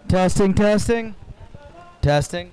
Testing, testing, testing.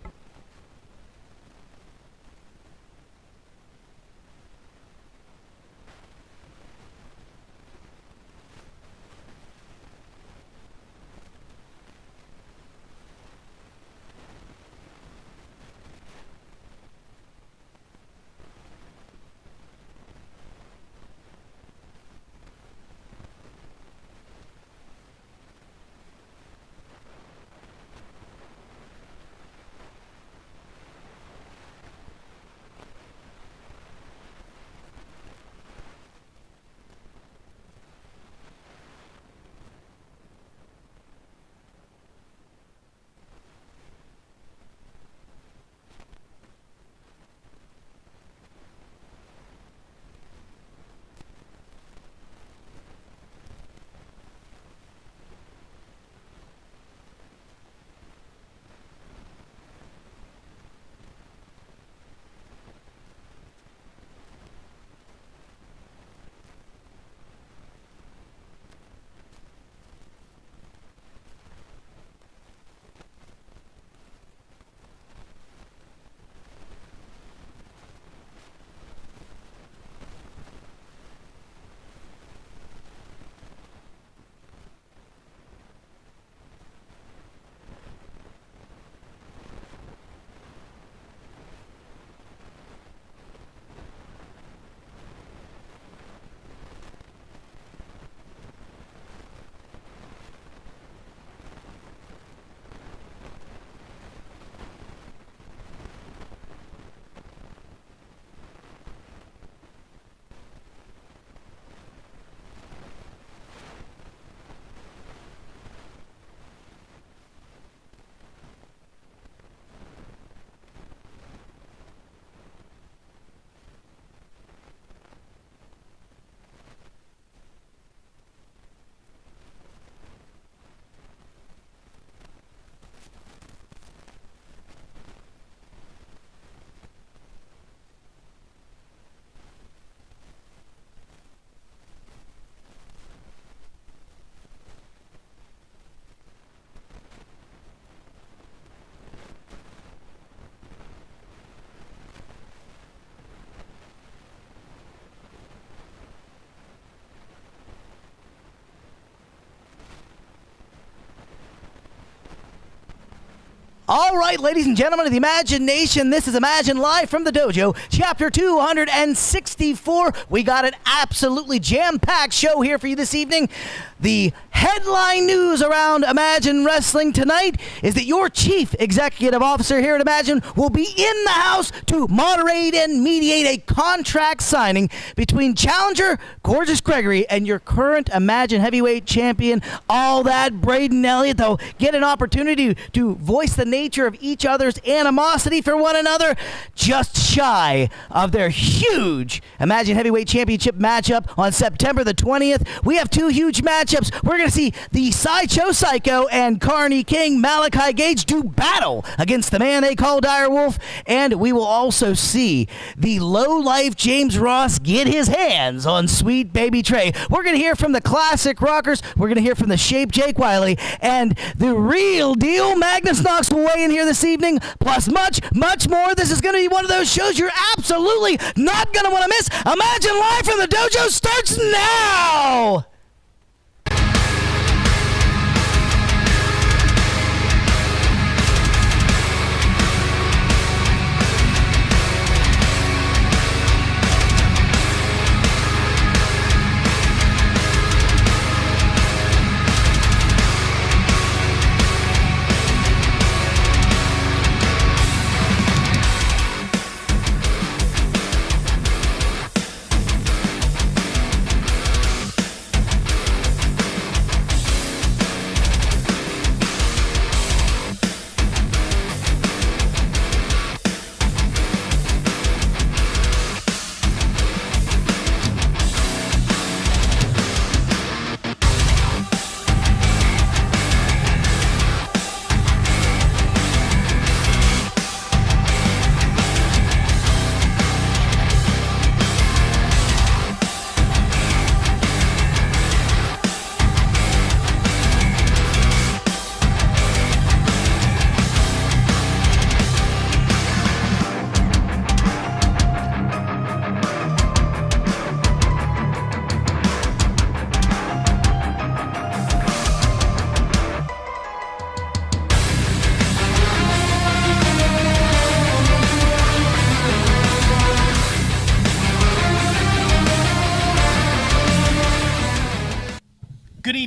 All right, ladies and gentlemen of the Imagination, this is Imagine Live from the Dojo, Chapter 264. We got an absolutely jam-packed show here for you this evening. The headline news around Imagine Wrestling tonight is that your chief executive officer here at Imagine will be in the house to moderate and mediate a contract signing between challenger Gorgeous Gregory and your current Imagine heavyweight champion, all that Braden Elliott. They'll get an opportunity to voice the nature of each other's animosity for one another, just shy of their huge Imagine Heavyweight Championship matchup on September the 20th. We have two huge matchups. We're going to see the Sideshow Psycho and Carney King, Malachi Gage, do battle against the man they call Direwolf, and we will also see the low-life James Ross get his hands on sweet baby Trey. We're going to hear from the classic rockers. We're going to hear from the Shape Jake Wiley, and the real deal Magnus Knox will weigh in here this evening, plus much, much more. This is going to be one of those shows you're absolutely not going to want to miss. Imagine Live from the Dojo starts now!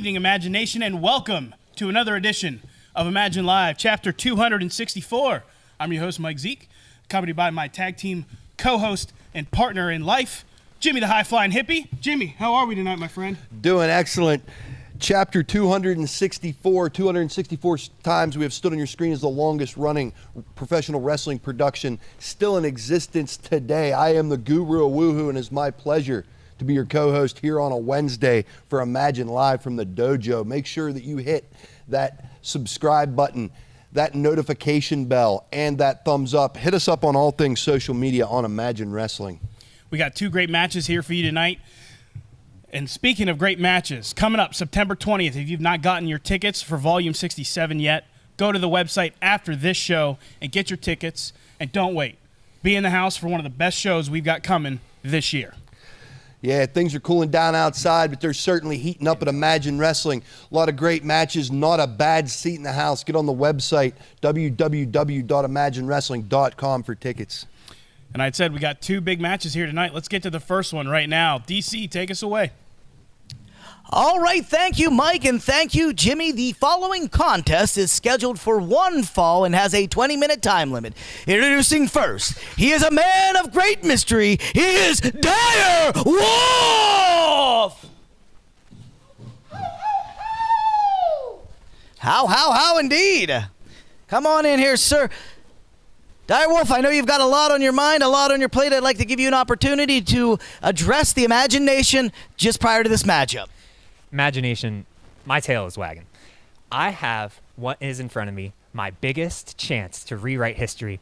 evening, Imagination, and welcome to another edition of Imagine Live, Chapter 264. I'm your host, Mike Zeke, accompanied by my tag team co-host and partner in life, Jimmy the High-Flying Hippie. Jimmy, how are we tonight, my friend? Doing excellent. Chapter 264 times we have stood on your screen as the longest running professional wrestling production still in existence today. I am the Guru of Woohoo, and it's my pleasure to be your co-host here on a Wednesday for Imagine Live from the Dojo. Make sure that you hit that subscribe button, that notification bell, and that thumbs up. Hit us up on all things social media on Imagine Wrestling. We got two great matches here for you tonight. And speaking of great matches, coming up September 20th, if you've not gotten your tickets for Volume 67 yet, go to the website after this show and get your tickets. And don't wait. Be in the house for one of the best shows we've got coming this year. Yeah, things are cooling down outside, but they're certainly heating up at Imagine Wrestling. A lot of great matches, not a bad seat in the house. Get on the website, www.imaginewrestling.com for tickets. And I said we got two big matches here tonight. Let's get to the first one right now. DC, take us away. All right, thank you, Mike, and thank you, Jimmy. The following contest is scheduled for one fall and has a 20-minute time limit. Introducing first, he is a man of great mystery. He is Direwolf! How indeed. Come on in here, sir. Direwolf, I know you've got a lot on your mind, a lot on your plate. I'd like to give you an opportunity to address the Imagination just prior to this matchup. Imagination, my tail is wagging. I have what is in front of me, my biggest chance to rewrite history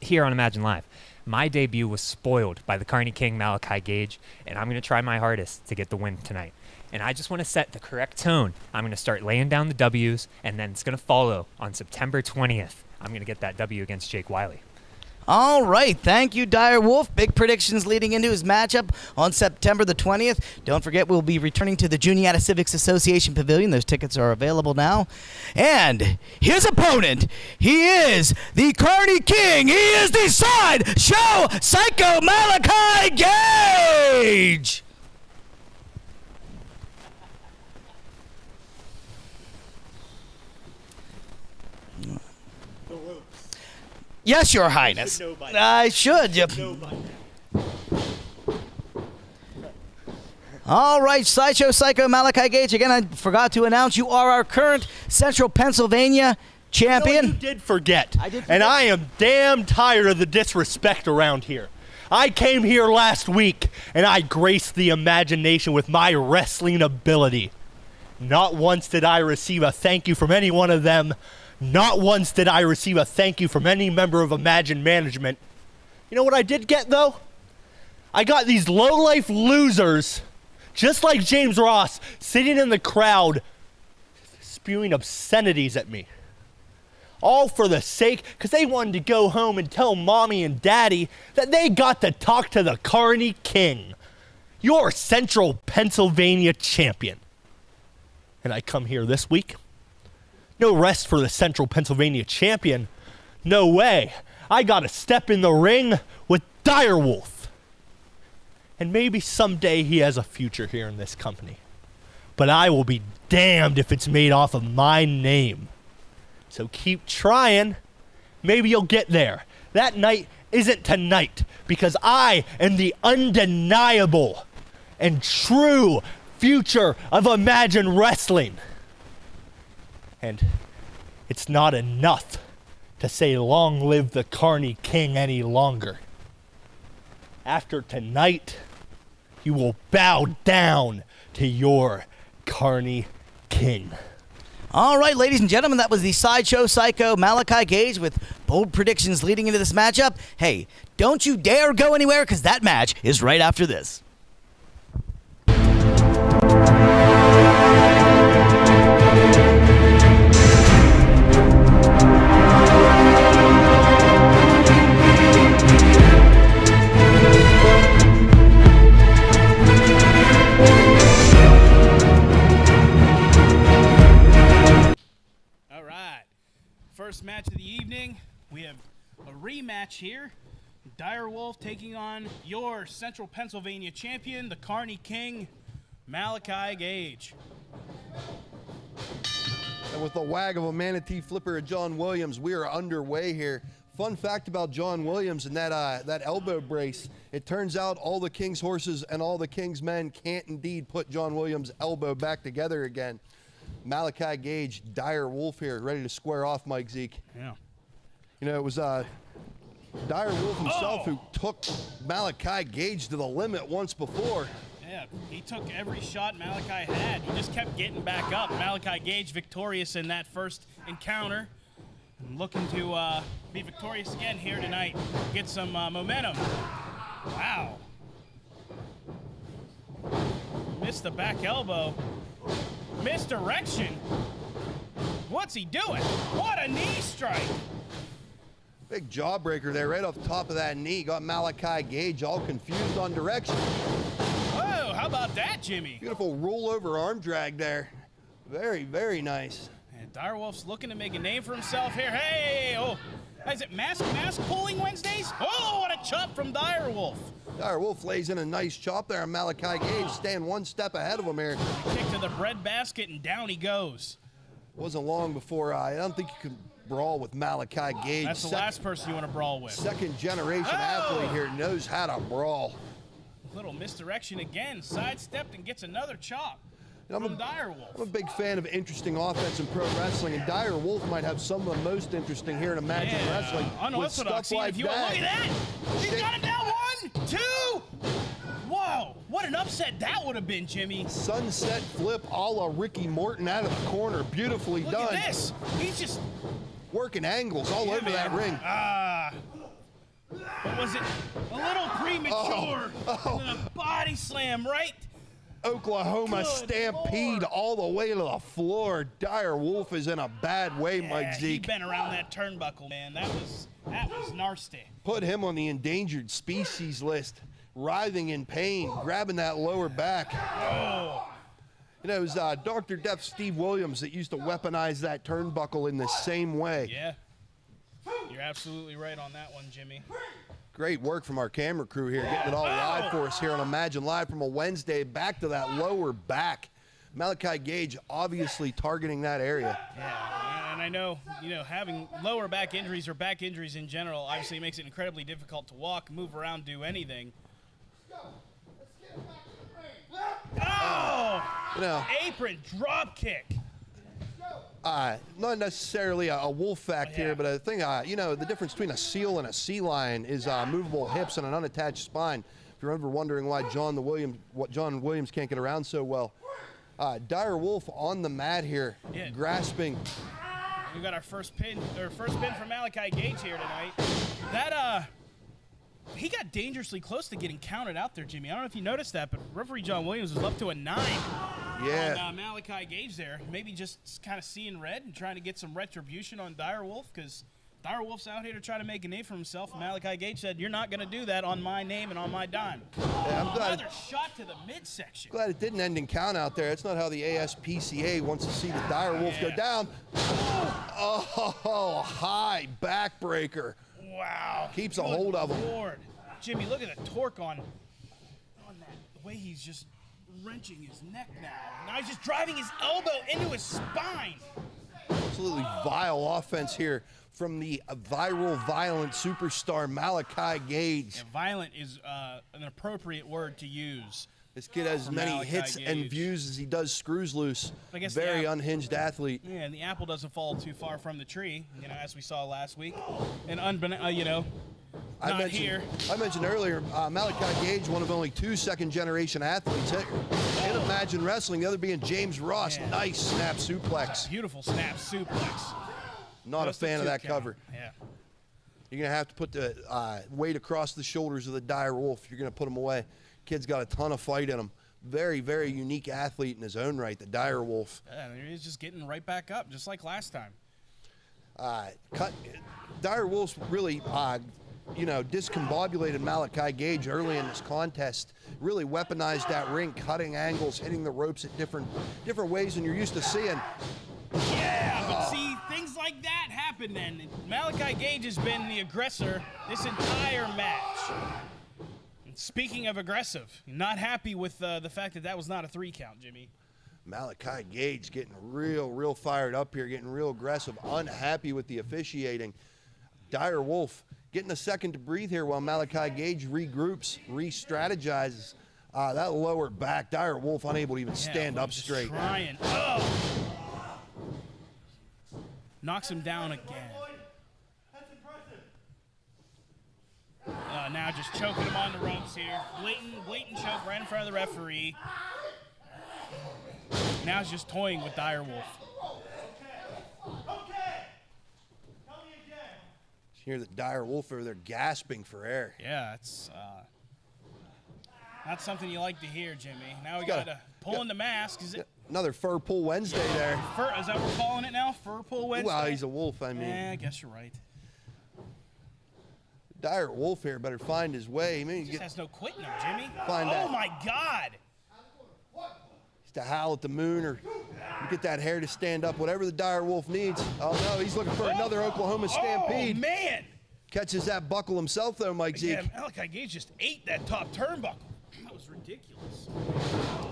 here on Imagine Live. My debut was spoiled by the Carney King, Malachi Gage, and I'm going to try my hardest to get the win tonight. And I just want to set the correct tone. I'm going to start laying down the W's, and then it's going to follow on September 20th. I'm going to get that W against Jake Wiley. All right. Thank you, Direwolf. Big predictions leading into his matchup on September the 20th. Don't forget, we'll be returning to the Juniata Civics Association Pavilion. Those tickets are available now. And his opponent, he is the Carney King. He is the Sideshow Psycho Malachi Gage. Yes, Your Highness. I should. All right, Sideshow Psycho Malachi Gage. Again, I forgot to announce you are our current Central Pennsylvania champion. No, you did forget. And I am damn tired of the disrespect around here. I came here last week, and I graced the Imagination with my wrestling ability. Not once did I receive a thank you from any one of them. Not once did I receive a thank you from any member of Imagine Management. You know what I did get, though? I got these low-life losers, just like James Ross, sitting in the crowd, spewing obscenities at me. All for the sake, because they wanted to go home and tell Mommy and Daddy that they got to talk to the Carney King, your Central Pennsylvania champion. And I come here this week. No rest for the Central Pennsylvania champion. No way. I got to step in the ring with Direwolf. And maybe someday he has a future here in this company. But I will be damned if it's made off of my name. So keep trying. Maybe you'll get there. That night isn't tonight, because I am the undeniable and true future of Imagine Wrestling. And it's not enough to say long live the Carney King any longer. After tonight, you will bow down to your Carney King. All right, ladies and gentlemen, that was the Sideshow Psycho Malachi Gage with bold predictions leading into this matchup. Hey, don't you dare go anywhere, because that match is right after this. First match of the evening, we have a rematch here. Direwolf taking on your Central Pennsylvania champion, the Carney King, Malachi Gage. And with the wag of a manatee flipper of John Williams, we are underway here. Fun fact about John Williams and that elbow brace, it turns out all the King's horses and all the King's men can't indeed put John Williams' elbow back together again. Malachi Gage, Direwolf here, ready to square off Mike Zeke. Yeah. You know, it was Direwolf himself who took Malachi Gage to the limit once before. Yeah, he took every shot Malachi had. He just kept getting back up. Malachi Gage victorious in that first encounter. Looking to be victorious again here tonight. Get some momentum. Wow. Missed the back elbow. Misdirection. What's he doing? What a knee strike. Big jawbreaker there right off the top of that knee. Got Malachi Gage all confused on direction. Whoa, how about that, Jimmy? Beautiful rollover arm drag there. Very, very nice. And Direwolf's looking to make a name for himself here. Hey, oh, is it mask pulling Wednesdays? Oh, what a chop from Direwolf. Direwolf lays in a nice chop there on Malachi Gage, staying one step ahead of him here. Kick to the bread basket, and down he goes. Wasn't long before, I don't think you can brawl with Malachi Gage. That's the last person you want to brawl with. Second generation athlete here, knows how to brawl. Little misdirection again, sidestepped and gets another chop. I'm from Direwolf. I'm a big fan of interesting offense in pro wrestling, and Direwolf might have some of the most interesting here in Imagine Wrestling. Unorthodox, with stuff like look at that. He's got him down 1, 2. Whoa, what an upset that would have been, Jimmy. Sunset flip a la Ricky Morton out of the corner. Beautifully Look done. Look at this. He's just working angles all over that ring. But was it a little premature? And a body slam right. Oklahoma Good stampede Lord. all the way to the floor. Direwolf is in a bad way, Mike Zeke. He's been around that turnbuckle, man. That was nasty. Put him on the endangered species list. Writhing in pain, grabbing that lower back. Oh. You know, it was Dr. Death Steve Williams that used to weaponize that turnbuckle in the same way. Yeah. You're absolutely right on that one, Jimmy. Great work from our camera crew here, getting it all live for us here on Imagine Live from a Wednesday. Back to that lower back. Malachi Gage obviously targeting that area. Yeah, and I know, you know, having lower back injuries or back injuries in general obviously makes it incredibly difficult to walk, move around, do anything. Oh! You know, apron drop kick. Not necessarily a wolf fact here, but I think, you know, the difference between a seal and a sea lion is movable hips and an unattached spine. If you're ever wondering why John Williams can't get around so well. Direwolf on the mat here, grasping. We got our first pin from Malachi Gage here tonight. That he got dangerously close to getting counted out there, Jimmy. I don't know if you noticed that, but referee John Williams was up to a 9 on Malachi Gage there. Maybe just kind of seeing red and trying to get some retribution on Direwolf, because Direwolf's out here to try to make a name for himself. And Malachi Gage said, "You're not going to do that on my name and on my dime." Yeah, I'm glad. Another shot to the midsection. Glad it didn't end in count out there. It's not how the ASPCA wants to see the Direwolf go down. Oh, high backbreaker. Wow. Keeps a hold of him. Lord. Jimmy, look at the torque on that. The way he's just wrenching his neck now. Now he's just driving his elbow into his spine. Absolutely vile offense here from the viral, violent superstar Malachi Gage. Yeah, violent is an appropriate word to use. This kid has as many Malachi hits Gage. and views as he does screws loose. I guess very unhinged athlete. Yeah, and the apple doesn't fall too far from the tree, you know, as we saw last week. And you know, I mentioned earlier, Malachi Gage, one of only 2 second-generation athletes in Imagine Wrestling, the other being James Ross. Yeah. Nice snap suplex. Beautiful snap suplex. Not a fan of that cover. Yeah. You're going to have to put the weight across the shoulders of the Direwolf if you're going to put him away. Kid's got a ton of fight in him. Very, very unique athlete in his own right, the Direwolf. Yeah, he's just getting right back up, just like last time. Direwolf's really, discombobulated Malachi Gage early in this contest. Really weaponized that ring, cutting angles, hitting the ropes at different ways than you're used to seeing. Yeah, but see, things like that happen then. Malachi Gage has been the aggressor this entire match. And speaking of aggressive, not happy with the fact that was not a 3 count, Jimmy. Malachi Gage getting real fired up here, getting real aggressive, unhappy with the officiating. Direwolf getting a second to breathe here while Malachi Gage regroups, re-strategizes. That lower back, Direwolf unable to even stand up straight. Trying. Oh! Knocks him down again. That's impressive. Now just choking him on the ropes here. Blatant choke right in front of the referee. Now he's just toying with Direwolf. Okay. Tell me again. You hear the Direwolf over there gasping for air. Yeah, it's not something you like to hear, Jimmy. Now we got to pull in the mask. Is it Another fur pull Wednesday there. is that what we're calling it now? Fur pull Wednesday? Well, he's a wolf, I mean. Yeah, I guess you're right. Direwolf here better find his way. I mean, He just has no quitting him, Jimmy. Find oh, that. my God. He's to howl at the moon or get that hair to stand up, whatever the Direwolf needs. Oh, no, he's looking for another Oklahoma Stampede. Oh, man. Catches that buckle himself, though, Mike Zeke. Yeah, Malachi Gage just ate that top turnbuckle. That was ridiculous.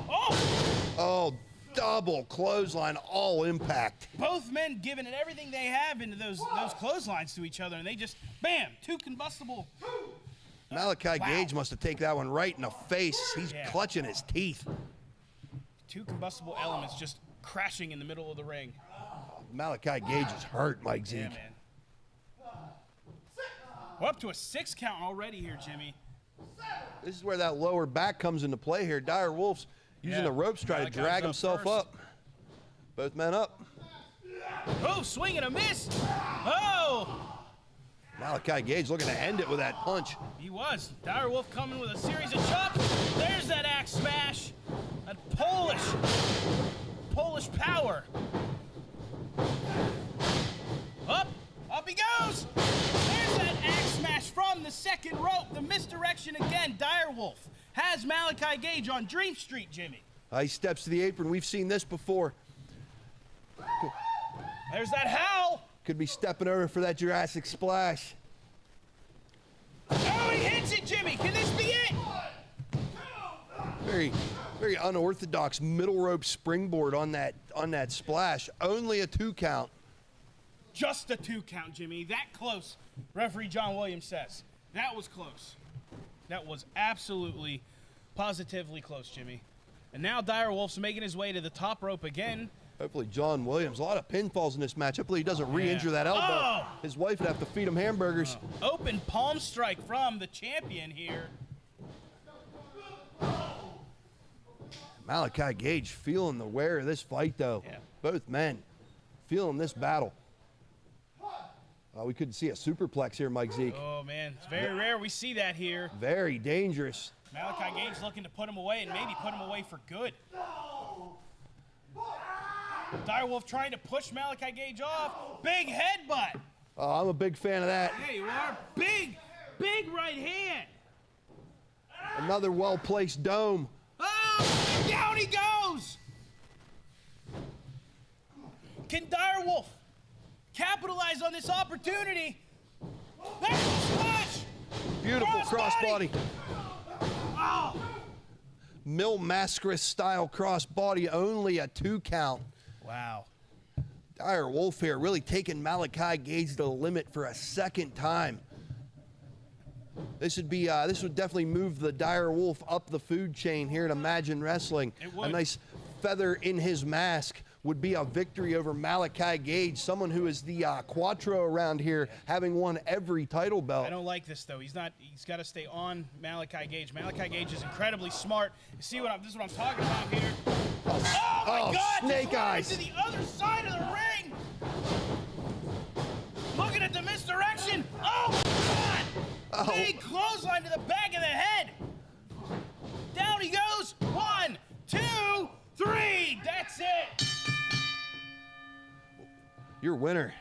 Oh! Oh, double clothesline, all impact. Both men giving it everything they have into those clotheslines to each other, and they just, bam, two combustible. Malachi Wow. Gage must have taken that one right in the face. He's clutching his teeth. Two combustible elements just crashing in the middle of the ring. Malachi Gage is hurt, Mike Zeke. Yeah, man. We're up to a 6 count already here, Jimmy. This is where that lower back comes into play here. Direwolf's using the ropes to try to Malachi's drag up himself first. up. Both men up. Oh, swing and a miss. Oh, Malachi Gage looking to end it with that punch. he was. Direwolf coming with a series of chops. There's that axe smash. That Polish power. Up he goes. There's that axe smash from the second rope. The misdirection again. Direwolf has Malachi Gage on Dream Street, Jimmy. He steps to the apron. We've seen this before. There's that howl. Could be stepping over for that Jurassic splash. Oh, he hits it, Jimmy. Can this be it? Very unorthodox middle rope springboard on that splash. Only a 2 count. Just a 2 count, Jimmy. That close, referee John Williams says. That was close. That was absolutely, positively close, Jimmy. And now Direwolf's making his way to the top rope again. Hopefully John Williams. A lot of pinfalls in this match. Hopefully he doesn't re-injure that elbow. Oh! His wife would have to feed him hamburgers. Open palm strike from the champion here. Malachi Gage feeling the wear of this fight, though. Yeah. Both men feeling this battle. We couldn't see a superplex here, Mike Zeke. Oh, man. It's very rare we see that here. Very dangerous. Malachi Gage looking to put him away and maybe put him away for good. Direwolf trying to push Malachi Gage off. Big headbutt. I'm a big fan of that. There you are. Big right hand. Another well-placed dome. Oh, and down he goes. Can Direwolf capitalize on this opportunity? There's the splash. Beautiful crossbody. Oh. Mil Mascaris style crossbody, only a 2 count. Wow. Direwolf here really taking Malachi Gage to the limit for a second time. This would definitely move the Direwolf up the food chain here at Imagine Wrestling. It would. A nice feather in his mask would be a victory over Malachi Gage, someone who is the Quattro around here, having won every title belt. I don't like this though. He's got to stay on Malachi Gage. Malachi Gage is incredibly smart. You see this is what I'm talking about here. Oh my God! Snake just eyes. to the other side of the ring. Looking at the misdirection. Oh my God! Oh. Big clothesline to the back of the head. Down he goes. 1, 2, 3. That's it. Your winner,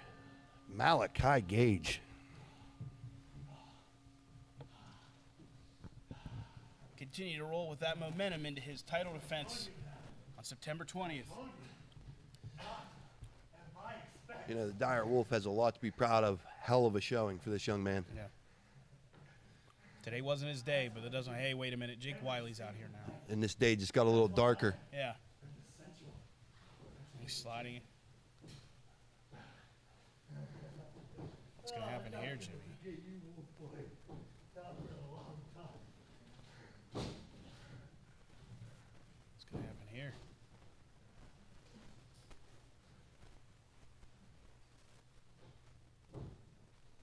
Malachi Gage. Continue to roll with that momentum into his title defense on September 20th. You know, the Direwolf has a lot to be proud of. Hell of a showing for this young man. Yeah. Today wasn't his day, but it doesn't. Hey, wait a minute. Jake Wiley's out here now. And this day just got a little darker. Yeah. He's sliding. What's going to happen here, Jimmy? What's going to happen here?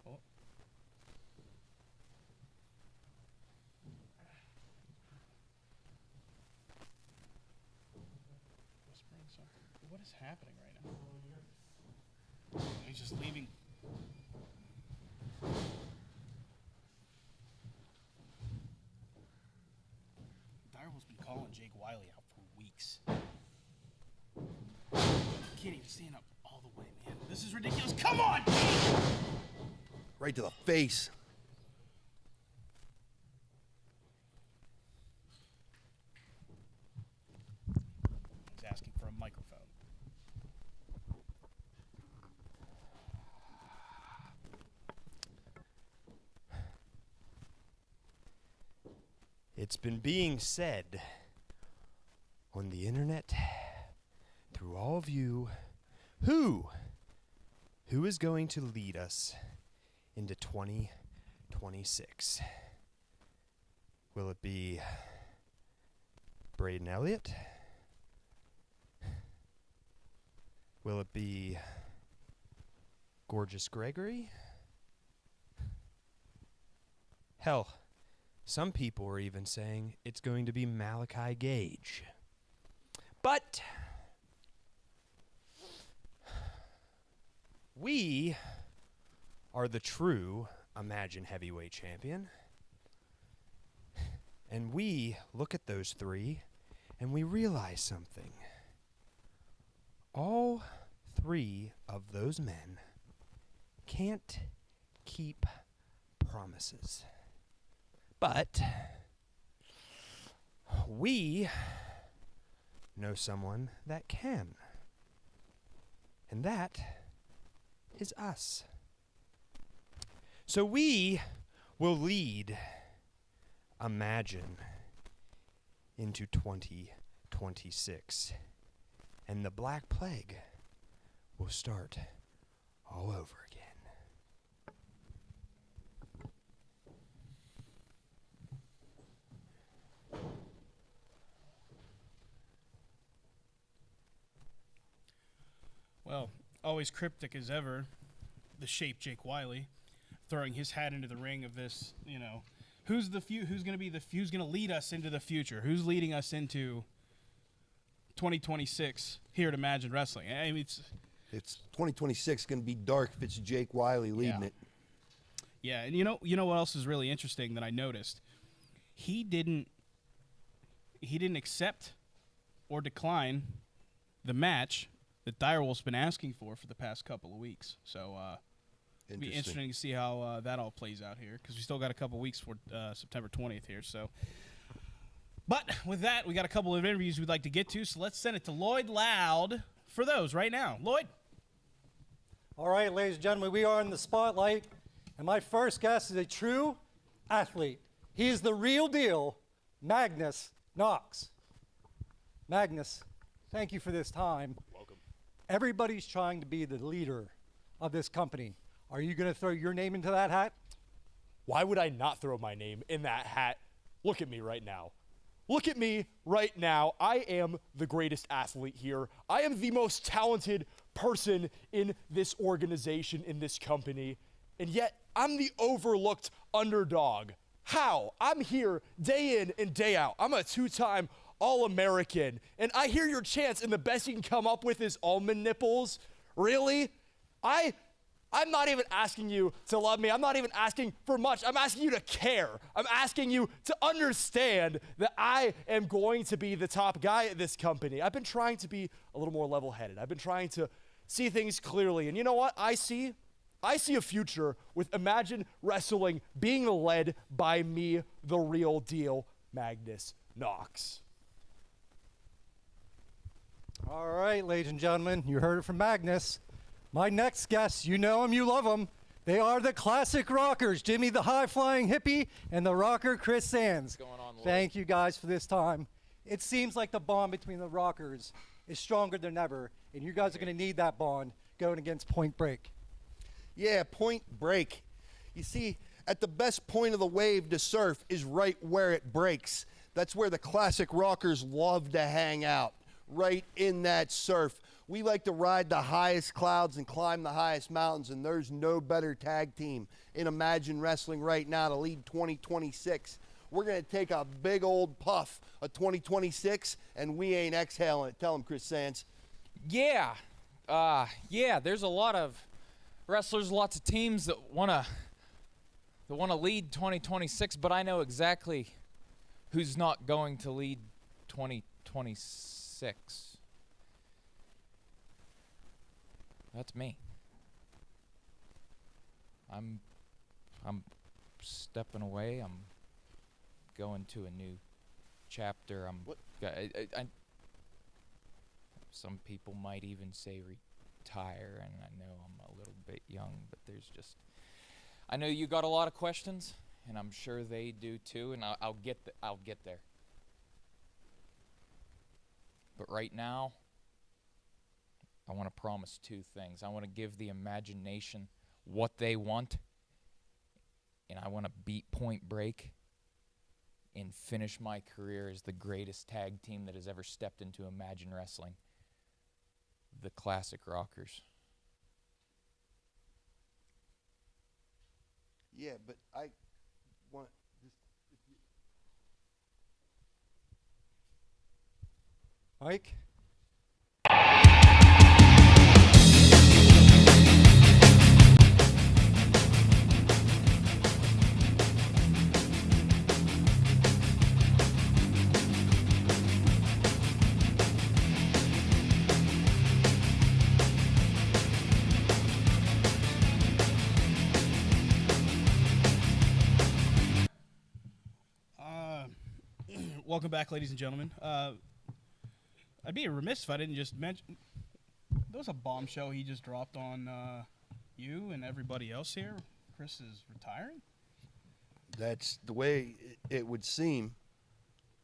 Oh. Whispering something. What is happening right now? He's just leaving. Direwolf's been calling Jake Wiley out for weeks. Can't even stand up all the way, man. This is ridiculous. Come on, Jake! Right to the face. He's asking for a microphone. It's been being said on the internet through all of you, who is going to lead us into 2026? Will it be Braden Elliott? Will it be Gorgeous Gregory? Hell, some people are even saying it's going to be Malachi Gage. But we are the true Imagine Heavyweight Champion. And we look at those three and we realize something. All three of those men can't keep promises. But we know someone that can. And that is us. So we will lead Imagine into 2026. And the Black Plague will start all over again. Well, always cryptic as ever, the shape Jake Wiley, throwing his hat into the ring of this, who's going to lead us into the future? Who's leading us into 2026 here at Imagine Wrestling? I mean, It's 2026 going to be dark if it's Jake Wiley leading it. Yeah, and you know what else is really interesting that I noticed? He didn't accept or decline the match that Direwolf's been asking for the past couple of weeks. So it'll be interesting to see how that all plays out here, because we still got a couple weeks for September 20th here. So, but with that, we got a couple of interviews we'd like to get to, so let's send it to Lloyd Loud for those right now. Lloyd. All right, ladies and gentlemen, we are in the spotlight, and my first guest is a true athlete. He is the real deal, Magnus Knox. Magnus, thank you for this time. Welcome. Everybody's trying to be the leader of this company. Are you going to throw your name into that hat? Why would I not throw my name in that hat? Look at me right now. Look at me right now. I am the greatest athlete here. I am the most talented person in this organization, in this company. And yet, I'm the overlooked underdog. How? I'm here day in and day out. I'm a two-time All-American. And I hear your chants, and the best you can come up with is almond nipples? Really? I'm not even asking you to love me. I'm not even asking for much. I'm asking you to care. I'm asking you to understand that I am going to be the top guy at this company. I've been trying to be a little more level-headed. I've been trying to see things clearly. And you know what I see? I see a future with Imagine Wrestling being led by me, the real deal, Magnus Knox. All right, ladies and gentlemen, you heard it from Magnus. My next guests, you know them, you love them. They are the classic rockers, Jimmy the high-flying hippie and the rocker Chris Sands. What's going on, Lloyd? Thank you guys for this time. It seems like the bond between the rockers is stronger than ever, and you guys are going to need that bond going against Point Break. Yeah, Point Break. You see, at the best point of the wave to surf is right where it breaks. That's where the classic rockers love to hang out, right in that surf. We like to ride the highest clouds and climb the highest mountains, and there's no better tag team in Imagine Wrestling right now to lead 2026. We're going to take a big old puff of 2026, and we ain't exhaling it. Tell him, Chris Sands. Yeah. There's a lot of wrestlers, lots of teams that want to lead 2026, but I know exactly who's not going to lead 2026. That's me. I'm stepping away. I'm going to a new chapter. Some people might even say retire, and I know I'm a little bit young, but I know you got a lot of questions, and I'm sure they do too, and I'll get there. But right now, I want to promise two things. I want to give the imagination what they want, and I want to beat Point Break and finish my career as the greatest tag team that has ever stepped into Imagine Wrestling, the Classic Rockers. Yeah, but I want just... Mike? Welcome back, ladies and gentlemen. I'd be remiss if I didn't just mention there was a bombshell he just dropped on you and everybody else here. Chris is retiring. That's the way it would seem.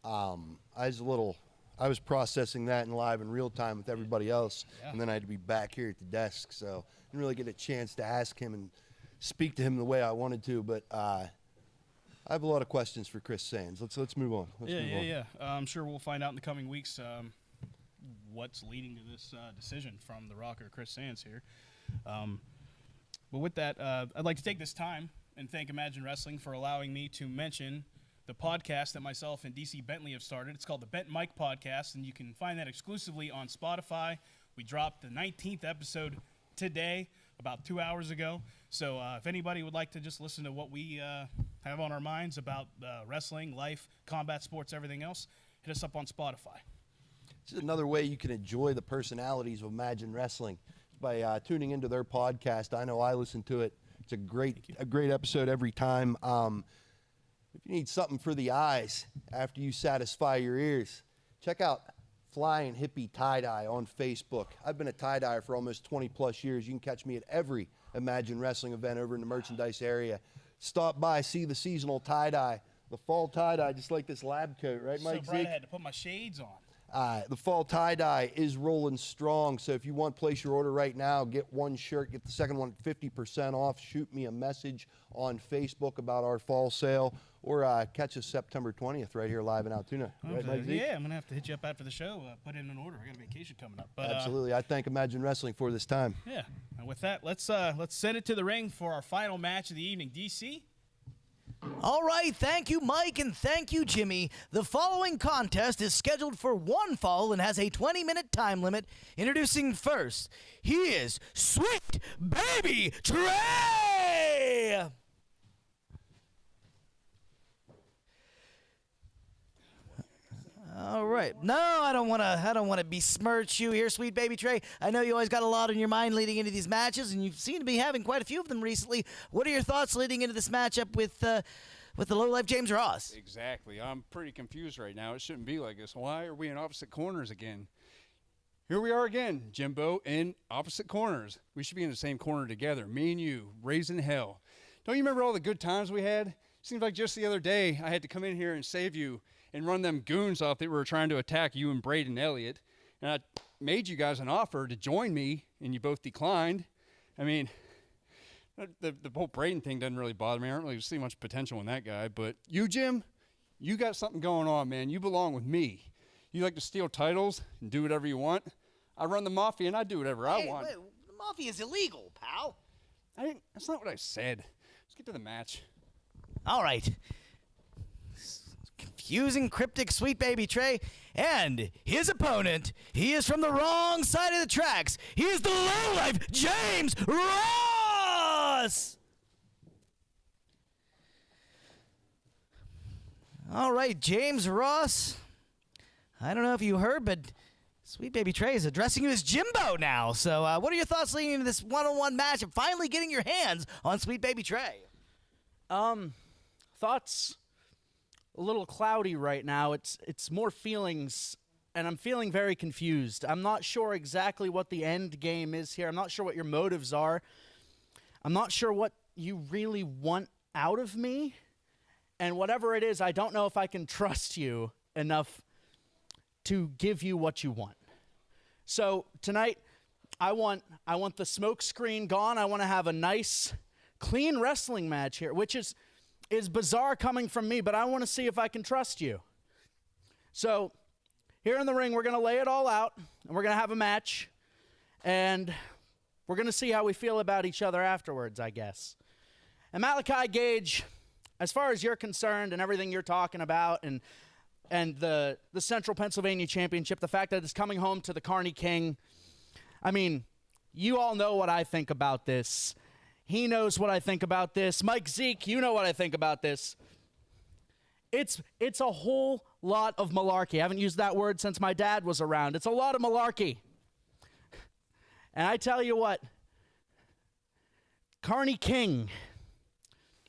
I was processing that in live in real time with everybody else, and then I had to be back here at the desk, so I didn't really get a chance to ask him and speak to him the way I wanted to, but I have a lot of questions for Chris Sands. Let's move on. I'm sure we'll find out in the coming weeks what's leading to this decision from the rocker Chris Sands here. But with that, I'd like to take this time and thank Imagine Wrestling for allowing me to mention the podcast that myself and DC Bentley have started. It's called the Bent Mike Podcast, and you can find that exclusively on Spotify. We dropped the 19th episode today, about 2 hours ago. So if anybody would like to just listen to what we have on our minds about wrestling, life, combat sports, everything else, hit us up on Spotify. This is another way you can enjoy the personalities of Imagine Wrestling by tuning into their podcast. I know I listen to it. It's a great episode every time. If you need something for the eyes after you satisfy your ears, check out Flying Hippie Tie-Dye on Facebook. I've been a tie-dyer for almost 20 plus years. You can catch me at every Imagine Wrestling event over in the merchandise area. Stop by, see the seasonal tie-dye, the fall tie-dye, just like this lab coat, right, Mike? So bright I had to put my shades on. The fall tie-dye is rolling strong, so if you want to place your order right now, get one shirt, get the second one 50% off. Shoot me a message on Facebook about our fall sale, or catch us September 20th right here live in Altoona. Okay. Right, Mike Z? Yeah, I'm going to have to hit you up after the show, put in an order. I got a vacation coming up. But, Absolutely. I thank Imagine Wrestling for this time. Yeah, and with that, let's send it to the ring for our final match of the evening. DC? All right, thank you, Mike, and thank you, Jimmy. The following contest is scheduled for one fall and has a 20-minute time limit. Introducing first, he is Sweet Baby Trey! All right. No, I don't want to besmirch you here, Sweet Baby Trey. I know you always got a lot on your mind leading into these matches, and you seem to be having quite a few of them recently. What are your thoughts leading into this matchup with the low-life James Ross? Exactly. I'm pretty confused right now. It shouldn't be like this. Why are we in opposite corners again? Here we are again, Jimbo, in opposite corners. We should be in the same corner together, me and you, raising hell. Don't you remember all the good times we had? Seems like just the other day I had to come in here and save you and run them goons off that were trying to attack you and Braden Elliott. And I made you guys an offer to join me, and you both declined. I mean, the whole Braden thing doesn't really bother me. I don't really see much potential in that guy. But you, Jim, you got something going on, man. You belong with me. You like to steal titles and do whatever you want. I run the Mafia, and I do whatever I want. Wait, the Mafia is illegal, pal. That's not what I said. Let's get to the match. All right. Confusing, cryptic, sweet baby Trey. And his opponent, he is from the wrong side of the tracks. He is the lowlife James Ross! All right, James Ross. I don't know if you heard, but Sweet Baby Trey is addressing you as Jimbo now. So what are your thoughts leading into this one-on-one match and finally getting your hands on Sweet Baby Trey? Thoughts a little cloudy right now. It's more feelings, and I'm feeling very confused. I'm not sure exactly what the end game is here. I'm not sure what your motives are. I'm not sure what you really want out of me. And whatever it is, I don't know if I can trust you enough to give you what you want. So tonight, I want the smoke screen gone. I want to have a nice, clean wrestling match here, which is bizarre coming from me, but I want to see if I can trust you. So here in the ring, we're going to lay it all out, and we're going to have a match, and we're going to see how we feel about each other afterwards, I guess. And Malachi Gage, as far as you're concerned and everything you're talking about and the Central Pennsylvania Championship, the fact that it's coming home to the Carney King, I mean, you all know what I think about this. He knows what I think about this. Mike Zeke, you know what I think about this. It's a whole lot of malarkey. I haven't used that word since my dad was around. It's a lot of malarkey. And I tell you what, Carney King,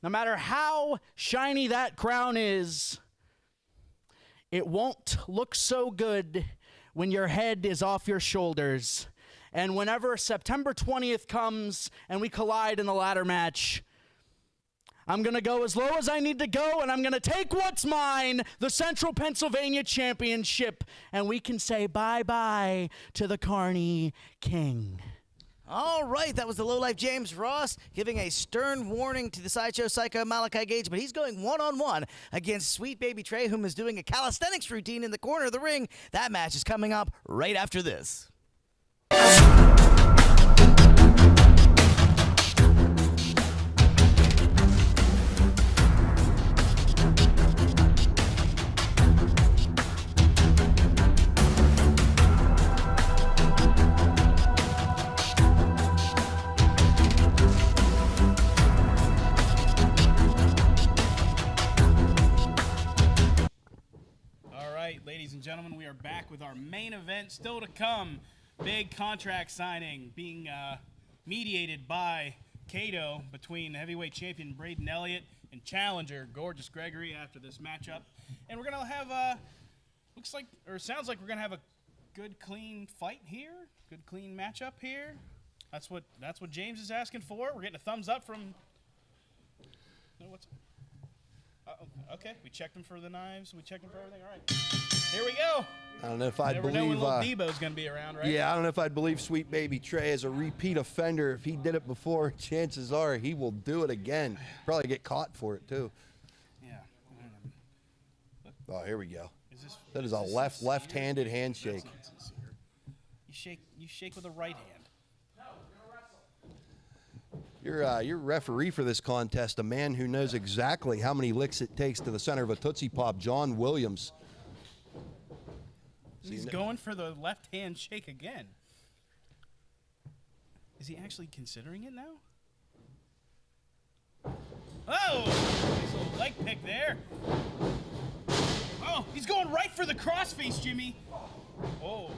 no matter how shiny that crown is, it won't look so good when your head is off your shoulders. And whenever September 20th comes and we collide in the ladder match, I'm going to go as low as I need to go, and I'm going to take what's mine, the Central Pennsylvania Championship, and we can say bye-bye to the Carney King. All right, that was the lowlife James Ross giving a stern warning to the Sideshow Psycho Malachi Gage, but he's going one-on-one against Sweet Baby Trey, whom is doing a calisthenics routine in the corner of the ring. That match is coming up right after this. Ladies and gentlemen, we are back with our main event still to come. Big contract signing being mediated by Cato between heavyweight champion Braden Elliott and challenger Gorgeous Gregory after this matchup. And we're going to have sounds like we're going to have a good, clean fight here. Good, clean matchup here. That's what James is asking for. We're getting a thumbs up from... Okay, we checked him for the knives. We checked him for everything. All right. Here we go. I don't know if I'd Never believe. know when little Debo's going to be around, right? Yeah, I don't know if I'd believe Sweet Baby Trey is a repeat offender. If he did it before, chances are he will do it again. Probably get caught for it too. Yeah. Oh, here we go. That is a left-handed handshake. You shake with the right hand. Your referee for this contest, a man who knows exactly how many licks it takes to the center of a Tootsie Pop, John Williams. He's going for the left hand shake again. Is he actually considering it now? Oh! Nice little leg pick there. Oh, he's going right for the crossface, Jimmy. Oh.